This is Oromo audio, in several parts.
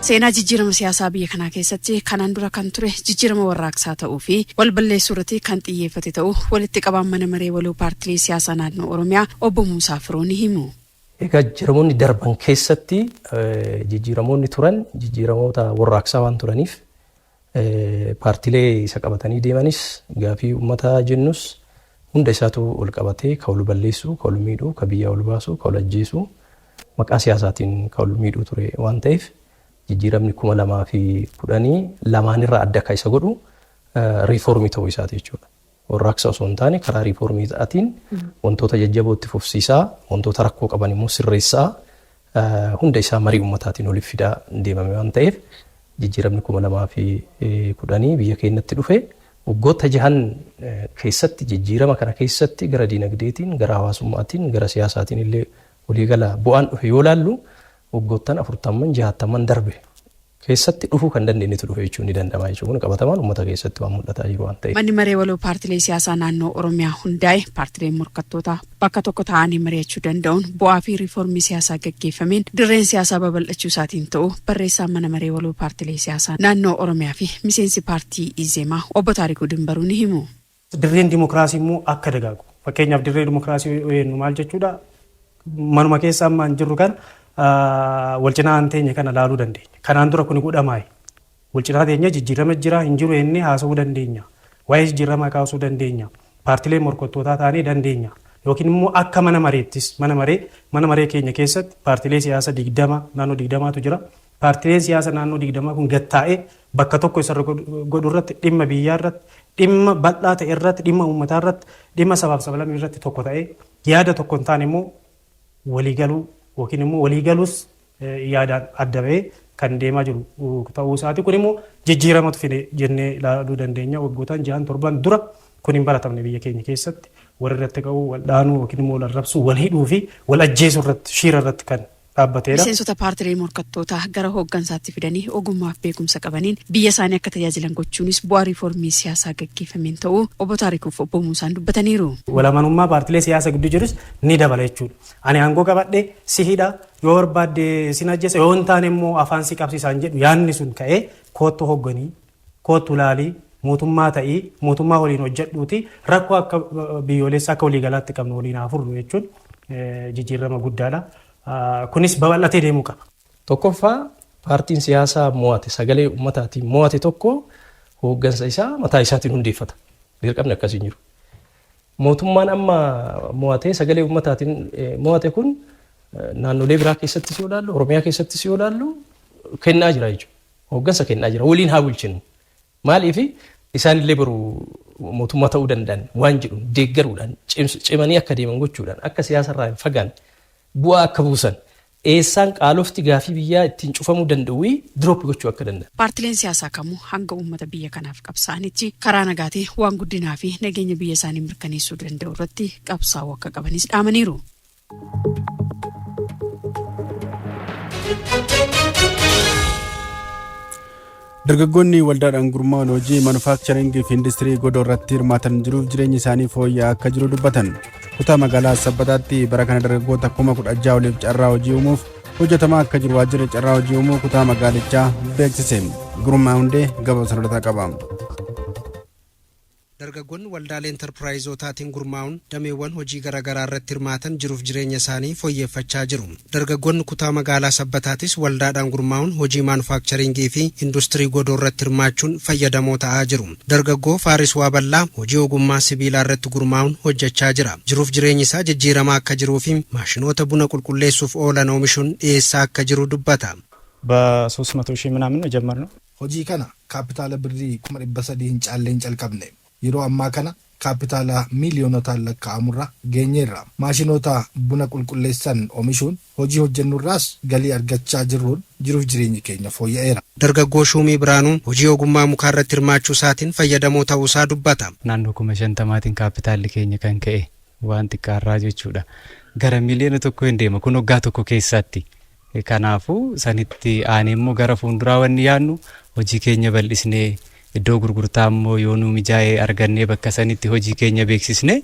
Seenaa jijjiirama siyaasaa biyya kanaa keessatti kanaan dura kan ture jijjiirama warraaqsaa ta'uu fi wal balleessuu irratti kan xiyyeeffate ta'uu walitti qabaan mana maree waloo paartilee siyaasaa naannoo Oromiyaa obbo Muusaa Firoon himu. Egaa jijjiiramoonni darban keessatti jijjiiramoonni turan jijjiiramoota warraaqsaa waan turaniif paartilee isa qabatanii deemanis gaafii uummataa jennus hunda isaatu ol qabatee ka wal balleessuu, ka wal miidhuu, ka biyya wal baasuu, ka wal ajjeesuu maqaa siyaasaatiin ka wal miidhuu ture waan ta'eef jijjiiramni 2010 lamaanirraa adda akka isa godhu riifoormii ta'uu isaati jechuudha. Warraaqsa osoo hin taane karaa riifoormii ta'atiin wantoota jajjabootti fufsiisaa, wantoota rakkoo qaban immoo sirreessaa hunda isaa marii uummataatiin oliif fidaa deemame waan ta'eef jijjiiramni 2010 biyya keenyatti dhufe waggoota 6 keessatti jijjiirama kana keessatti gara dinagdeetiin, gara hawaasummaatiin, gara siyaasaatiin illee waliigala bu'aan dhufe yoo laallu waggoottan 40-60 darbe keessatti dhufuu kan dandeenyetu dhufe jechuun ni danda'ama jechuun qabatamaan uummata keessatti waan mul'ataa jiru waan ta'eef. Manni maree waloo paartilee siyaasaa naannoo Oromiyaa hundaa'e paartileen morkattoota bakka tokko ta'anii mari'achuu danda'uun bu'aa fi riifoormii siyaasaa gaggeeffameen dirreen siyaasaa babal'achuu isaatiin ta'uu barreessaan mana maree waloo paartilee siyaasaa naannoo Oromiyaa fi miseensi paartii Izeemaa obbo Taarikuu Dimbaruu ni himu. Dirreen dimokiraasii immoo akka dagaagu fakkeenyaaf dirree dimokiraasii maal jechuudha manuma keessa ammaan jirru kan wal cinaa teenya kana laaluu dandeenya. Kanaan dura kun godhamaay. Wal cinaa teenya jijjiirama jira hin jiru inni haasa'uu dandeenya. Waa'ee jijjiirama kaasuu dandeenya. Paartilee morkattootaa taanee dandeenya. Yookiin immoo akka mana mareettis mana maree keenya keessatti paartilee siyaasa 20 naannoo 20tu jira. Paartileen siyaasa naannoo 20 kun gattaa'ee bakka tokko isa godhu irratti dhimma biyyaa irratti dhimma bal'aa ta'e irratti dhimma uummataa irratti dhimma sabaaf sablammii irratti tokko ta'ee yaada tokko hin taane immoo waliigaluu yookiin immoo waliigaluus yaadaan adda ba'ee kan deemaa jiru ta'uu isaati. Kun immoo jijjiiramatu fide jennee ilaaluu dandeenya. Waggootaan 6-7 dura kun hin baratamne biyya keenya keessatti warri irratti ka'uu wal dhaanuu yookiin immoo wal arrabsuu wal hidhuu fi wal ajjeesuu irratti shiira irratti kan dhaabbateedha. Miseensota paartilee morkattootaa gara hooggansaatti fidanii ogummaa fi beekumsa qabaniin biyya isaanii akka tajaajilan gochuunis bu'aa riifoormii siyaasaa gaggeeffameen ta'uu obbo Taarikuuf obbo Muusaan dubbataniiru. Walamanummaa paartilee siyaasa gidduu jirus ni dabala jechuudha. Ani aangoo qabadhee si hidha yoo barbaadde sin ajjeesa yoo hin taane immoo afaan si qabsiisaan jedhu yaadni sun ka'ee koottu hoogganii koottu laalii mootummaa ta'ii mootummaa waliin hojjedhuuti rakkoo akka biyyoolessaa akka waliigalaatti qabnu waliin haafurru jechuun jijjiirama guddaadha. Kunis babal'atee deemuu qaba. Tokkoffaa paartiin siyaasaa mo'ate sagalee uummataatiin mo'ate tokko hooggansa isaa mataa isaatiin hundeeffata. Dirqamni akkasiin jiru. Mootummaan amma mo'atee sagalee uummataatiin mo'ate kun naannolee biraa keessattis yoo ilaallu Oromiyaa keessattis yoo ilaallu kennaa jira jechuudha. Hooggansa kennaa jira. Waliin haa bulchinu. Maaliif isaan illee baruu mootummaa ta'uu danda'an waan jedhu deeggaruudhaan cimanii akka deeman gochuudhaan akka siyaasarraa hin fagaanne bu'aa akka buusan eessaan qaalofti gaafii biyyaa ittiin cufamuu danda'u diroop gochuu akka danda'an. Paartileen siyaasaa kamuu hanga uummata biyya kanaaf qabsaa'anitti karaa nagaatii waan guddinaa fi nageenya biyya isaanii mirkaneessuu danda'u irratti qabsaa'uu akka qabanis dhaamaniiru. Dargaggoonni waldaadhaan gurmaa'an hojii manufaaktcharingii fi industirii godoo irratti hirmaatan jiruuf jireenya isaanii fooyya'aa akka jiru dubbatan. Kutaa magaalaa Sabbataatti bara kana dargaggoota 16,000 oliif carraa hojii uumuuf hojjetamaa akka jiru waajjirri carraa hojii uumuu kutaa magaalichaa beeksise. Gurmaa'aa hundee gabaasa sadataa qaba. Dargaggoonni waldaalee enterpiraayizotaatiin gurmaa'uun dameewwan hojii garaagaraa irratti hirmaatan jiruuf jireenya isaanii fooyyeffachaa jiru. Dargaggoonni kutaa magaalaa Sabbataatis waldaadhaan gurmaa'uun hojii maanufaakcharingii fi industirii godoo irratti hirmaachuun fayyadamoo ta'aa jiru. Dargaggoo Faaris Waaballaa hojii ogummaa sibiilaa irratti gurmaa'uun hojjechaa jira. Jiruuf jireenyi isaa jijjiiramaa akka jiruu fi maashinoota buna qulqulleessuuf oolan oomishuun dhiyeessaa akka jiru dubbata. በ300,000 ምናምን ነው ጀመርነው። hojii kana kaapitaala birrii 300 hin caalleen calqabne. Yeroo ammaa kana kaapitaala miiliyoonotaan lakkaa'amurra geenyeerra. Maashinoota buna qulqulleessan oomishuun hojii hojjennurraas galii argachaa jirruun jiruuf jireenya keenya fooyya'eera. Dargaggoo Shumii Biraanuu hojii ogummaa mukaa irratti hirmaachuu isaatiin fayyadamoo ta'uu isaa dubbata. Naannoo 50,000 kaapitaalli keenya kan ka'e waan xiqqaarraa jechuudha. Gara miliyoona tokko hin deema kun waggaa tokko keessatti. Kanaafuu sanitti aanee immoo gara fuulduraa wanni yaadnu hojii keenya bal'isnee iddoo gurgurtaa immoo yoo nu mijaa'ee argannee bakka sanitti hojii keenya beeksisne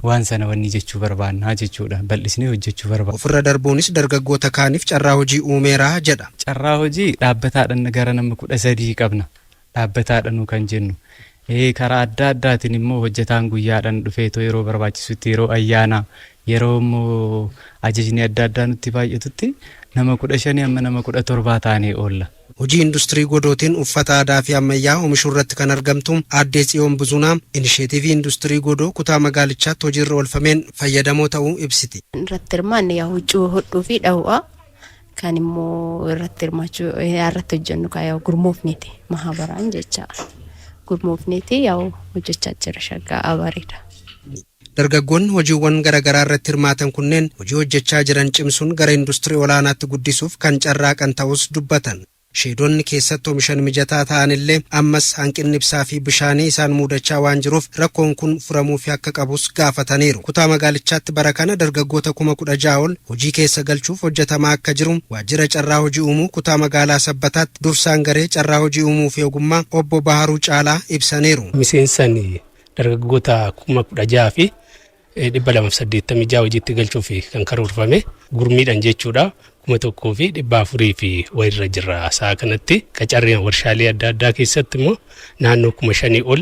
waan sana wanni jechuu barbaannaa jechuudha. Bal'isnee hojjechuu barbaanna. Ofirra darbuunis dargaggoota kaaniif carraa hojii uumeeraa jedha. Carraa hojii dhaabbataadhaan gara nama 13 qabna. Dhaabbataadhaan kan jennu. Karaa adda addaatiin immoo hojjetaan guyyaadhaan dhufeetoo yeroo barbaachisutti yeroo ayyaanaa yeroo immoo ajajni adda addaa nutti baay'atutti nama 15 amma nama 17 taanee oolla. Hojii industirii godootiin uffata aadaa fi ammayyaa oomishuu irratti kan argamtu Aadde Tsiyoon Buzunaa inisheetivii industirii godoo kutaa magaalichaatti hojiirra oolfameen fayyadamoo ta'uu ibsiti. Irratti hirmaanne yaa huccuu hodhuu fi dha'uudha. Kan immoo irratti hirmaachuu irratti hojjennu yaa gurmoofneeti mahabaraan jecha. Gurmoofneeti yaa hojjechaa jira shaggaa bareeda. Dargaggoonni hojiiwwan garaagaraa irratti hirmaatan kunneen hojii hojjechaa jiran cimsuun gara industirii olaanaatti guddisuuf kan carraaqan ta'us dubbatan. Sheedonni keessatti oomishan mijataa ta'anillee ammas hanqinni ibsaa fi bishaanii isaan mudachaa waan jiruuf rakkoon kun furamuu fi akka qabus gaafataniiru. Kutaa magaalichaatti bara kana dargaggoota 16,000 ol hojii keessa galchuuf hojjetamaa akka jiru waajjira carraa hojii uumuu kutaa magaalaa Sabbataatti dursaan garee carraa hojii uumuu fi ogummaa obbo Baharuu Caalaa ibsaniiru. Miseensan dargaggoota 16,000 fi 286 hojiitti galchuuf kan karoorfame gurmiidhaan jechuudha. 1,400 fi wayirra jirra sa'a kanatti qacarreen warshaalee adda addaa keessatti immoo naannoo 5,000 ol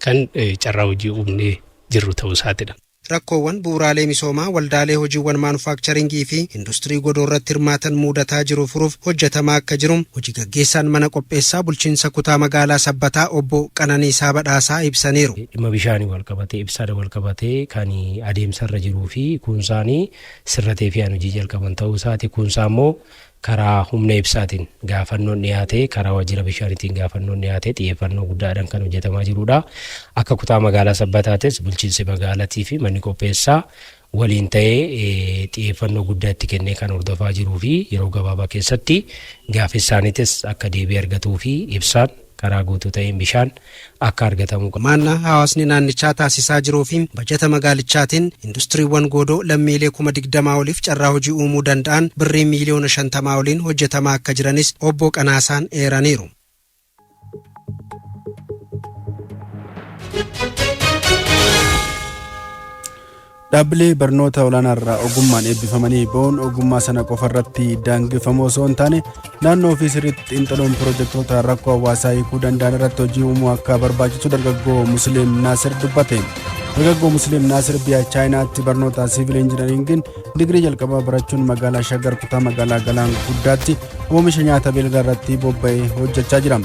kan carraa hojii uumnee jirru ta'uu isaatiidha. Rakkoowwan bu'uuraalee misoomaa waldaalee hojiiwwan maanufaakcharingii fi industirii godoo irratti hirmaatan mudataa jiru furuuf hojjetamaa akka jiru hojii gaggeessaan mana qopheessaa bulchiinsa kutaa magaalaa Sabbataa obbo Qananiisaa Badhaasaa ibsaniiru. Dhimma bishaanii wal qabatee ibsaa wal qabatee kan adeemsarra jiruu fi kuunsaanii sirratee fi hojii jalqaban ta'uu isaati. Kuunsaa immoo karaa humna ibsaatiin gaafannoon dhiyaatee karaa waajjira bishaaniitiin gaafannoon dhiyaatee xiyyeeffannoo guddaadhaan kan hojjetamaa jirudha. Akka kutaa magaalaa Sabbataatis bulchiinsi magaalaatii fi manni qopheessaa waliin ta'ee xiyyeeffannoo guddaa itti kennee kan hordofaa jiruu fi yeroo gabaabaa keessatti gaaffii isaaniitis akka deebii argatuu fi ibsaan karaa guutuu ta'een bishaan akka argatamu qaba. Maannaa hawaasni naannichaa taasisaa jiruu fi bajata magaalichaatiin industiriiwwan godoo lammiilee 20,000 oliif carraa hojii uumuu danda'an birrii miliyoona 50 oliin hojjetamaa akka jiranis obbo Qanaasaan eeraniiru. Dhaabbilee barnoota olaanaarraa ogummaan eebbifamanii ba'uun ogummaa sana qofarratti daangeffamoo osoo hin taane naannoo fi sirriitti xiinxaluun piroojektota rakkoo hawaasaa hiikuu danda'an irratti hojii uumuu akka barbaachisu dargaggoo Musliim Naasir dubbate. Dargaggoo Musliim Naasir biyya Chaayinaatti barnoota siivil injinariingiin digirii jalqabaa barachuun magaalaa Shaggar kutaa magaalaa Galaan Guddaatti oomisha nyaata beeladaa irratti bobba'ee hojjechaa jira.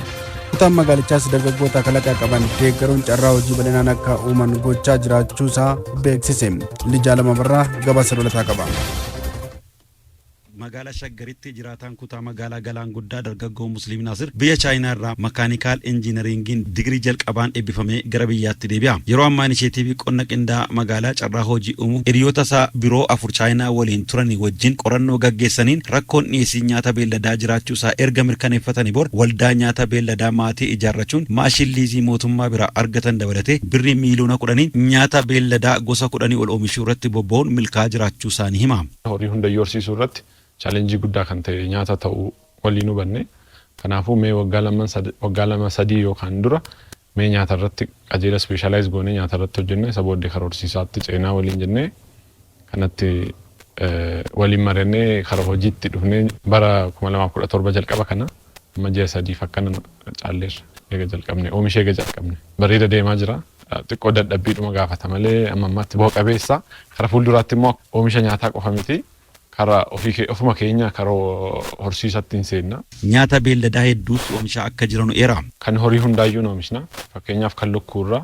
Kutaan magaalichaas dargaggoota kalaqaa qaban deeggaruun carraa hojii bal'inaan akka uuman gochaa jiraachuusaa beeksise. Lijaa lama barraa gabaasa dabalataa qaba. Magaalaa Shaggaritti jiraataan kutaa magaalaa Galaan Guddaa dargaggoo Musliim Naasir biyya Chaayinaa irraa makaanikaal injiinariingiin digirii jalqabaan eebbifamee gara biyyaatti deebi'a. Yeroo ammaa inisheetivii qonna qindaa magaalaa carraa hojii uumuu hiriyoota isaa biroo 4 Chaayinaa waliin turanii wajjin qorannoo gaggeessaniin rakkoon dhiyeessii nyaata beelladaa jiraachuusaa erga mirkaneeffatanii booda waldaa nyaata beelladaa maatii ijaarrachuun maashin liizii mootummaa biraa argatan dabalatee birrii miliyoona 10 nyaata beelladaa gosa 10 ol oomishuu irratti bobba'uun milkaa jiraachuu isaanii hima. Horii hunda horsiisuu irratti challenge guddaa kan ta'e nyaata ta'uu waliin hubanne. Kanaafuu mee waggaa lama sadii yookaan dura mee nyaata irratti qajeela specialize goone nyaata irratti hojjenne isa booddee karoorsiisaatti ceenaa waliin jennee kanatti waliin marannee karaa hojiitti dhufnee bara 2017 jalqaba kana amma ji'a 3 akkana caalleerra eega jalqabne oomisha eega jalqabne bareeda deemaa jira. Xiqqoo dadhabbiidhuma gaafata malee amma ammaatti bu'a qabeessa karaa fuulduraatti immoo oomisha nyaataa qofa miti. Karaa ofuma keenya karaa horsiisatti hin seenna. Nyaata beelladaa hedduus oomishaa akka jiranu eera. Kan horii hundaayyuu oomishna. Fakkeenyaaf kan lukkuurraa,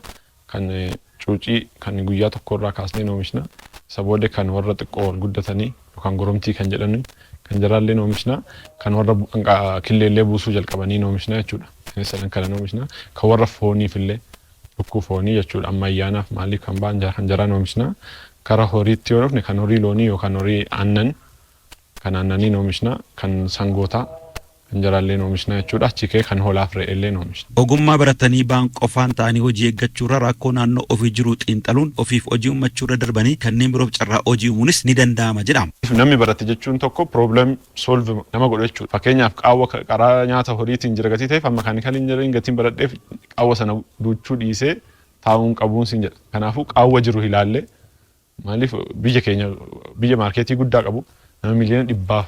kan cuucii, kan guyyaa tokkorraa kaasnee oomishna. Isa booda kan warra xiqqoo wal guddatanii yookaan goromtii kan jedhanii kan jiraallee oomishna. Kan warra killeellee buusuu jalqabanii oomishna jechuudha. Sadan kana oomishna. Kan warra fooniifillee lukkuu foonii jechuudha. Amma ayyaanaaf maaliif kan ba'an kan jiraan oomishna. Karaa horiitti yoo dhufne kan horii loonii yookaan horii aannan kan aannanii oomishna kan sangootaa kan jiraallee oomishna jechuudha. Achi kee kan hoolaaf re'eellee oomishna. Ogummaa baratanii ba'an qofaan ta'anii hojii eeggachuurra rakkoo naannoo ofii jiru xiinxaluun ofiif hojii uummachuurra darbanii kanneen biroof carraa hojii uumuunis ni danda'ama jedhama. Namni barate jechuun tokko problem solve nama godhu jechuudha. Fakkeenyaaf qaawwa karaa nyaata horiitiin jira gatii ta'eef amma makaanikaal injinariin gatiin baradheef qaawwa sana duuchuu dhiisee taa'uun qabuun sin jedha. Kanaafuu qaawwa jiru ilaallee Maaliif biyya keenya biyya maarkeetii guddaa qabu nama miliyoona 100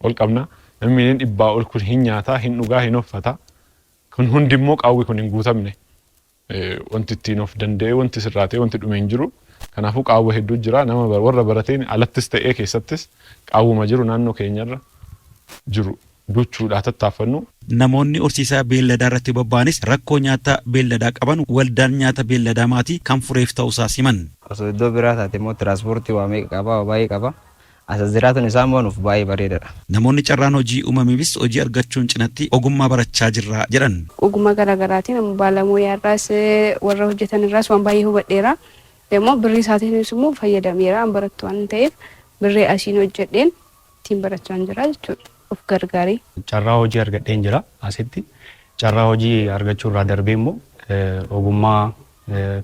ol qabna. Nama miliyoona 100 ol kun hin nyaataa, hin dhugaa, hin uffata. Kun hundi immoo qaawwi kun hin guutamne. Wanti ittiin of danda'ee wanti sirraatee wanti dhume hin jiru. Kanaafuu qaawwa hedduu jira. Nama warra barateen alattis ta'ee keessattis qaawwuma jiru naannoo keenyarra jiru. Duchuudhaa tattaaffannu. Namoonni horsiisaa beelladaa irratti bobba'anis rakkoo nyaata beelladaa qaban waldaan nyaata beelladaa maatii kan fureef ta'uusaa himan. Osoo iddoo biraa taate immoo tiraanspoortii waa meeqa qaba, waa baay'ee qaba. Asas jiraatan isaa immoo nuuf baay'ee bareedaadha. Namoonni carraan hojii uumameefis hojii argachuun cinatti ogummaa barachaa jirra jedhan. Ogummaa garaagaraatiin baalamoo irraas warra hojjetan irraas waan baay'ee hubadheera. Immoo birrii isaatiinis immoo fayyadameera barattu waan ta'eef birrii asiin hojjedheen ittiin barachaa jira jechuudha. Of gargaarii. Carraa hojii argadheen jira asitti. Carraa hojii argachuu irraa darbee immoo ogummaa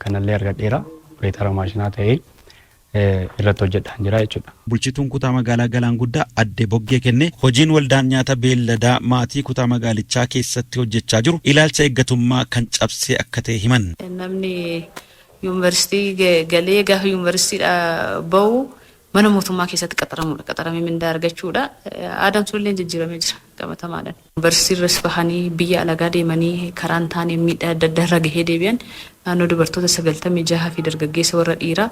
kanallee argadheera. Opereetara maashinaa ta'ee irratti hojjedhaan jira jechuudha. Bulchituun kutaa magaalaa Galaan Guddaa Adde Boggee kenne hojiin waldaan nyaata beelladaa maatii kutaa magaalichaa keessatti hojjechaa jiru ilaalcha eeggatummaa kan cabsee akka ta'e himan. Namni yuunivarsiitii galee gaafa yuunivarsiitiidhaa bahu mana mootummaa keessatti qaxaramudha. Qaxaramee mindaa argachuudha. Aadaan sullee jijjiiramee jira qabatamaadhaan. Yuunivarsiitiirras bahanii biyya alagaa deemanii karaan taanee miidhaa adda addaa irra gahee deebi'an naannoo dubartoota 96 fi dargaggeessa warra dhiiraa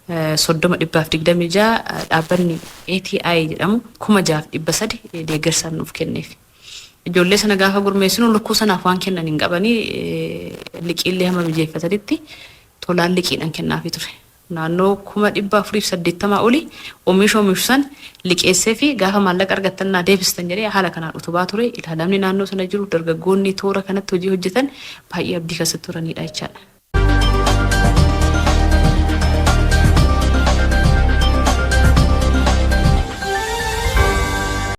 30,126 dhaabbanni ATI jedhamu 6,300 deeggarsaan nuuf kenneef. Ijoollee sana gaafa gurmeessinu lukkuu sanaaf waan kennan hin qabanii liqiillee hamma mijeeffatanitti tolaan liqiidhaan kennaafii ture. Naannoo 480 oli oomishan liqeessee fi gaafa maallaqa argatannaa deebistan jedhee haala kanaan utubaa ture. Ilaalamni naannoo sana jiru dargaggoonni toora kanatti hojii hojjetan baay'ee abdii keessatti turanidha jechaadha.